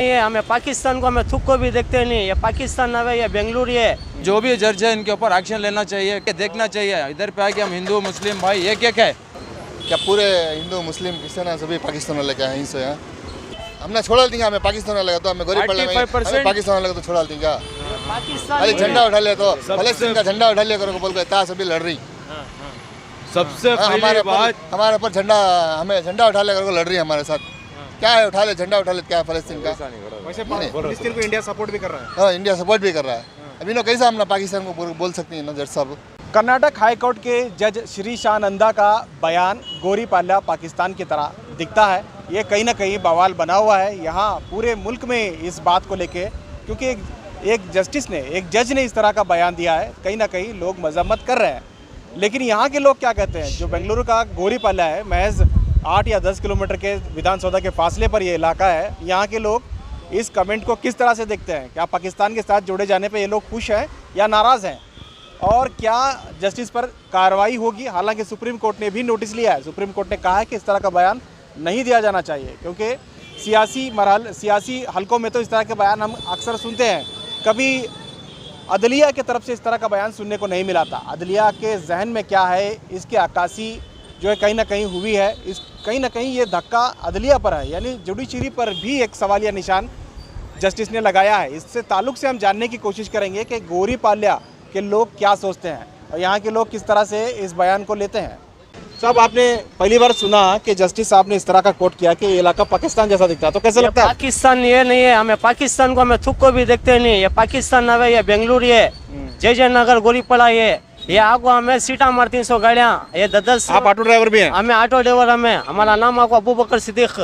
ये हमें पाकिस्तान को हमें थुक को भी देखते नहीं, ये पाकिस्तान ना है, ये बेंगलुरु है। जो भी जज है इनके ऊपर एक्शन लेना चाहिए, कि देखना चाहिए इधर पे आके हम हिंदू मुस्लिम भाई एक एक है। क्या पूरे हिंदू मुस्लिम क्रिश्चियन सभी पाकिस्तान वाले क्या यहीं से हैं? हमने छोड़ा देंगे, हमें पाकिस्तान वाले लगा तो हमें गरीब पड़ लगे, पाकिस्तान वाले तो छोड़ा देंगे। अरे झंडा उठा ले तो फलस्तीन का झंडा उठा लिया करो बोल के इतना सभी लड़ रही। सबसे हमारे ऊपर झंडा, हमें झंडा उठा ले करो लड़ रही है हमारे साथ। क्या है उठा ले झंडा उठा ले, क्या है फलस्तीन का? फलस्तीन को इंडिया सपोर्ट भी कर रहा है। हाँ इंडिया सपोर्ट भी कर रहा है। अभी ना कैसे हम पाकिस्तान को बोल सकते हैं ना जज साहब। कर्नाटक हाई कोर्ट के जज श्री शानंदा का बयान गोरीपाल्या पाकिस्तान की तरह दिखता है। ये कहीं ना कहीं बवाल बना हुआ है यहाँ पूरे मुल्क में इस बात को लेके, क्योंकि एक जस्टिस ने, एक जज ने इस तरह का बयान दिया है। कहीं ना कहीं लोग मजम्मत कर रहे हैं, लेकिन यहाँ के लोग क्या कहते हैं? जो बेंगलुरु का गोरीपाल्या है, महज 8 या 10 किलोमीटर के विधानसौधा के फासले पर ये इलाका है। यहाँ के लोग इस कमेंट को किस तरह से देखते हैं? क्या पाकिस्तान के साथ जोड़े जाने पे ये लोग खुश हैं या नाराज़ हैं? और क्या जस्टिस पर कार्रवाई होगी? हालांकि सुप्रीम कोर्ट ने भी नोटिस लिया है। सुप्रीम कोर्ट ने कहा है कि इस तरह का बयान नहीं दिया जाना चाहिए, क्योंकि सियासी हलकों में तो इस तरह के बयान हम अक्सर सुनते हैं। कभी अदलिया की तरफ से इस तरह का बयान सुनने को नहीं मिला था। अदलिया के जहन में क्या है, इसकी अक्कासी जो है कहीं ना कहीं हुई है। कहीं ना कहीं ये धक्का अदलिया पर है, यानी जुडिशरी पर भी एक सवालिया निशान जस्टिस ने लगाया है। इससे ताल्लुक़ से हम जानने की कोशिश करेंगे कि गोरीपाल्या के लोग क्या सोचते हैं और यहाँ के लोग किस तरह से इस बयान को लेते हैं। साहब, आपने पहली बार सुना कि जस्टिस साहब ने इस तरह का कोट किया कि ये इलाका पाकिस्तान जैसा दिखता है, तो कैसा लगता है? पाकिस्तान ये नहीं है, हमें पाकिस्तान को हमें थुक को भी देखते नहीं, ये पाकिस्तान ना है, ये बेंगलुरु है। जयनगर गोरीपाड़ा ये आपको हमें सीटा मार 300 गाड़ियाँ, ये 10। आप ऑटो ड्राइवर भी हैं? हमें ऑटो ड्राइवर, हमें हमारा नाम आपको अबू बकर सिद्दीक।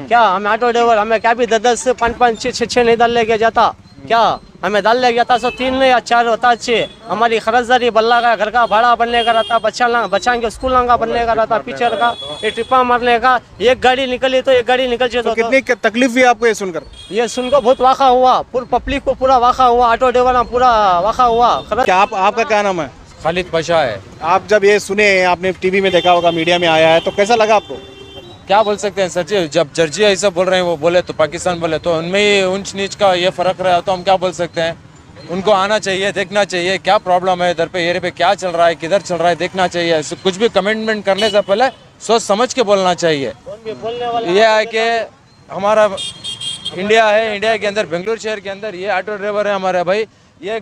क्या हमें ऑटो ड्राइवर, हमें क्या भी 10, 5, 6 नहीं डाल लेके जाता। क्या हमें डाल ले जाता 3 या 4 होता अच्छे। हमारी खरजदारी बल्ला का घर का भाड़ा बनने का रहता, बच्चा के स्कूल का बनने का रहता, पीछे का ये टिप्पा मारने का। एक गाड़ी निकली तो एक गाड़ी निकल जाए। तो कितनी तकलीफ हुई आपको ये सुनकर? ये सुनकर बहुत वाक़ा हुआ, पूरी पब्लिक को पूरा वाक़ा हुआ, ऑटो ड्राइवर पूरा वाक़ा हुआ। क्या आपका क्या नाम है? खालिद पाशा है। आप जब ये सुने, आपने टीवी में देखा होगा, मीडिया में आया है, तो कैसा लगा आपको? क्या बोल सकते हैं सर जी, जब जर्जी ऐसा बोल रहे हैं, वो बोले तो पाकिस्तान बोले तो उनमें ही ऊंच नीच का ये फर्क रहा, तो हम क्या बोल सकते हैं? उनको आना चाहिए, देखना चाहिए क्या प्रॉब्लम है इधर पे, एरिया पे क्या चल रहा है, किधर चल रहा है, देखना चाहिए। कुछ भी कमिटमेंट करने से पहले सोच समझ के बोलना चाहिए। ये है कि हमारा इंडिया है, इंडिया के अंदर बेंगलुरु शहर के अंदर ये ऑटो ड्राइवर है हमारे भाई, ये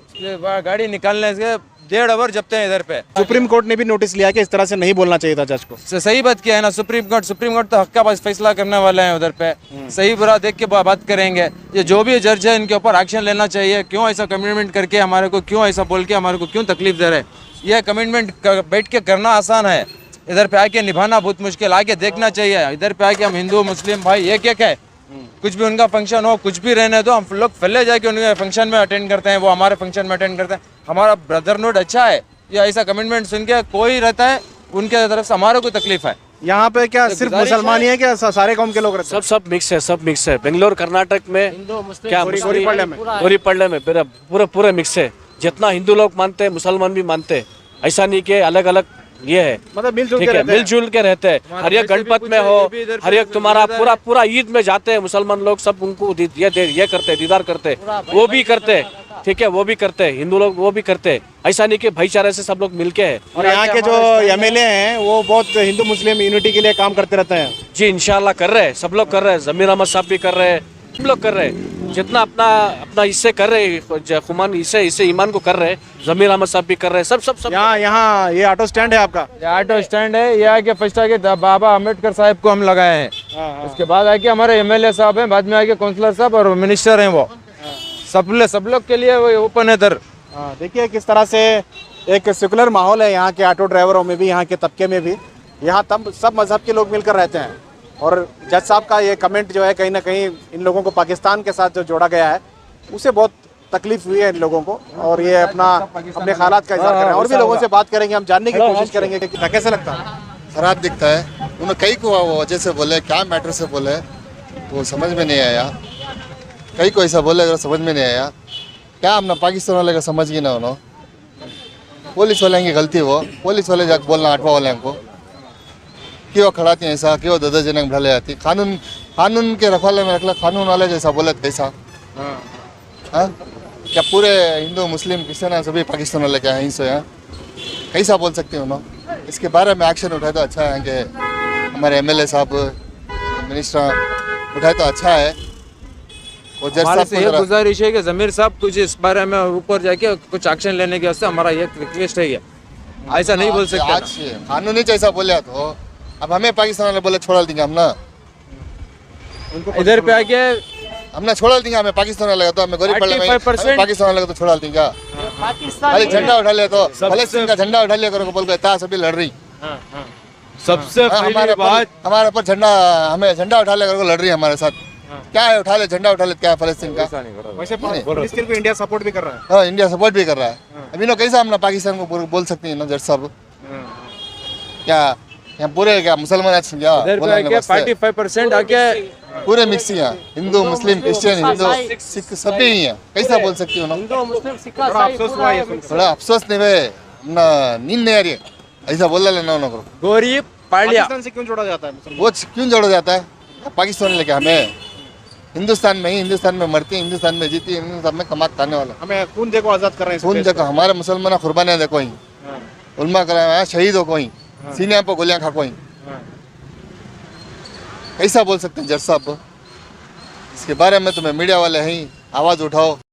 गाड़ी निकालने से 1.5 आवर जपते हैं इधर पे। सुप्रीम कोर्ट ने भी नोटिस लिया कि इस तरह से नहीं बोलना चाहिए था जज को। सही बात किया है ना सुप्रीम कोर्ट तो हक का फैसला करने वाले हैं उधर पे। सही बुरा देख के बात करेंगे। ये जो भी जज है इनके ऊपर एक्शन लेना चाहिए। क्यों ऐसा कमिटमेंट करके हमारे को, क्यों ऐसा बोल के हमारे को क्यों तकलीफ दे रहे? यह कमिटमेंट बैठ के करना आसान है, इधर पे आके निभाना बहुत मुश्किल। आके देखना चाहिए, इधर पे आके हम हिंदू मुस्लिम भाई एक एक है। कुछ भी उनका फंक्शन हो, कुछ भी रहने दो, हम लोग पहले जाके उनके फंक्शन में अटेंड करते हैं, वो हमारे फंक्शन में अटेंड करते हैं। हमारा ब्रदरहुड अच्छा है। ये ऐसा कमिटमेंट सुन के कोई रहता है उनके तरफ से हमारे को तकलीफ है। यहाँ पे क्या सिर्फ मुसलमान ही है, क्या सारे कौम के लोग रहते हैं? सब मिक्स है, सब मिक्स है। बेंगलोर कर्नाटक में क्या गोरीपाल्या में पूरा मिक्स है। जितना हिंदू लोग मानते हैं मुसलमान भी मानते हैं। ऐसा नहीं कि अलग अलग ये है, मतलब मिलजुल के रहते हैं। हर एक गणपत में हो, हर एक तुम्हारा पूरा ईद में जाते हैं मुसलमान लोग, सब उनको ये करते हैं, दीदार करते हैं, वो भी करते हैं, ठीक है, वो भी करते हैं, हिंदू लोग वो भी करते हैं। ऐसा नहीं कि भाईचारे से सब लोग मिलके हैं। और यहाँ के जो एमएलए हैं वो बहुत हिंदू मुस्लिम यूनिटी के लिए काम करते रहते हैं। जी इंशाल्लाह कर रहे हैं, सब लोग कर रहे हैं। जमीर अहमद साहब भी कर रहे हैं, सब लोग कर रहे हैं। जितना अपना इससे कर रहे हैं, खुमान इससे ईमान को कर रहे हैं। जमीर अहमद साहब भी कर रहे हैं, सब। यहाँ ये ऑटो स्टैंड है आपका? ऑटो स्टैंड है। ये आके फर्स्ट आके बाबा अम्बेडकर साहब को हम लगाए हैं। उसके बाद आके हमारे एमएलए साहब हैं, बाद में आके काउंसलर साहब और मिनिस्टर हैं। वो सब लोग के लिए वो ओपन है इधर। देखिए किस तरह से एक सेकुलर माहौल है यहाँ के ऑटो ड्राइवरों में भी, यहाँ के तबके में भी। यहाँ सब मजहब के लोग मिलकर रहते हैं। और जज साहब का ये कमेंट जो है, कहीं ना कहीं इन लोगों को पाकिस्तान के साथ जो जोड़ा गया है उसे बहुत तकलीफ हुई है इन लोगों को, और ये अपने हालात का इजहार कर रहे हैं। और भी लोगों से बात करेंगे, हम जानने की कोशिश करेंगे कि कैसे लगता है। खराब दिखता है। उन्होंने कई को वजह से बोले, क्या मैटर से बोले वो समझ में नहीं आया। कई को ऐसा बोले अगर समझ में नहीं आया। क्या हम ना पाकिस्तान वाले का समझ गए ना, उन्होंने पुलिस वाले की गलती, वो पुलिस वाले जाकर बोलना हटवा वाले को क्यों खड़ाती हैं ऐसा, क्यों दर्दजनक ढाले जाती, कानून के रखवाले में रखला, कानून वाले जैसा बोले तो कैसा? हाँ? क्या पूरे हिंदू मुस्लिम क्रिश्चियन सभी पाकिस्तान वाले क्या हैं यहाँ? कैसा बोल सकते हो ना? इसके बारे में एक्शन उठाए तो अच्छा है कि हमारे MLA साहब मिनिस्टर उठाए तो अच्छा है। वो जज हमारे साहब से को ये जरा- गुजारिश है कि जमीर साहब कुछ इस बारे में ऊपर जाके कुछ एक्शन लेने के वास्ते हमारा ये रिक्वेस्ट है। ये ऐसा नहीं बोल सकते आज कानूनी जैसा बोले तो अब हमें पाकिस्तान वाले बोले छोड़ा देंगे हम ना, इधर पे आके हमने छोड़ा देंगे, हमें पाकिस्तान वाले तो हमें गरीब पड़े 45% पाकिस्तान वाले को तो छोड़ा देंगे। पाकिस्तान खाली झंडा उठा ले तो फलस्तीन का झंडा उठा लिया करो बोल के ता सभी लड़ रही। सबसे हमारे ऊपर झंडा, हमें झंडा उठा ले करो लड़ रही है हमारे साथ। क्या है उठा ले झंडा उठा ले, क्या है फलस्तीन का? वैसे फलस्तीन को इंडिया सपोर्ट भी कर रहा है। हाँ, इंडिया सपोर्ट भी कर रहा है। अभी लोग कैसा हम ना पाकिस्तान को बोल सकते हैं ना जज साहब? क्या यहाँ पूरे क्या मुसलमान क्या इधर पे बोलने आके वास्ते? 45% आके पूरे मिक्स ही हैं, हिंदू मुस्लिम क्रिश्चियन हिंदू सिख सभी ही हैं, कैसा बोल सकती हो ना? हिंदू मुस्लिम सिख बड़ा अफसोस हुआ ये सुनकर। थोड़ा अफसोस नहीं वे ना, नींद नहीं आ रही है ऐसा बोल लेना उनको। गोरी पालिया पाकिस्तान से क्यों जोड़ा जाता है मुसलमान? वो क्यों जोड़ा जाता है? पाकिस्तान लेके हमें हिंदुस्तान में ही, हिंदुस्तान में मरती, हिंदुस्तान में जीती, हिंदुस्तान में कमा खाने वाला। हमें खून देखो आजाद कर रहे हैं इस खून देश देखो हमारे मुसलमान कुर्बानियाँ देखो ही, उल्मा कराया शहीद हो कोई, सीने पर गोलियां खा कोई, कैसा बोल सकते हैं जज साहब? इसके बारे में तुम्हें मीडिया वाले हैं, आवाज उठाओ।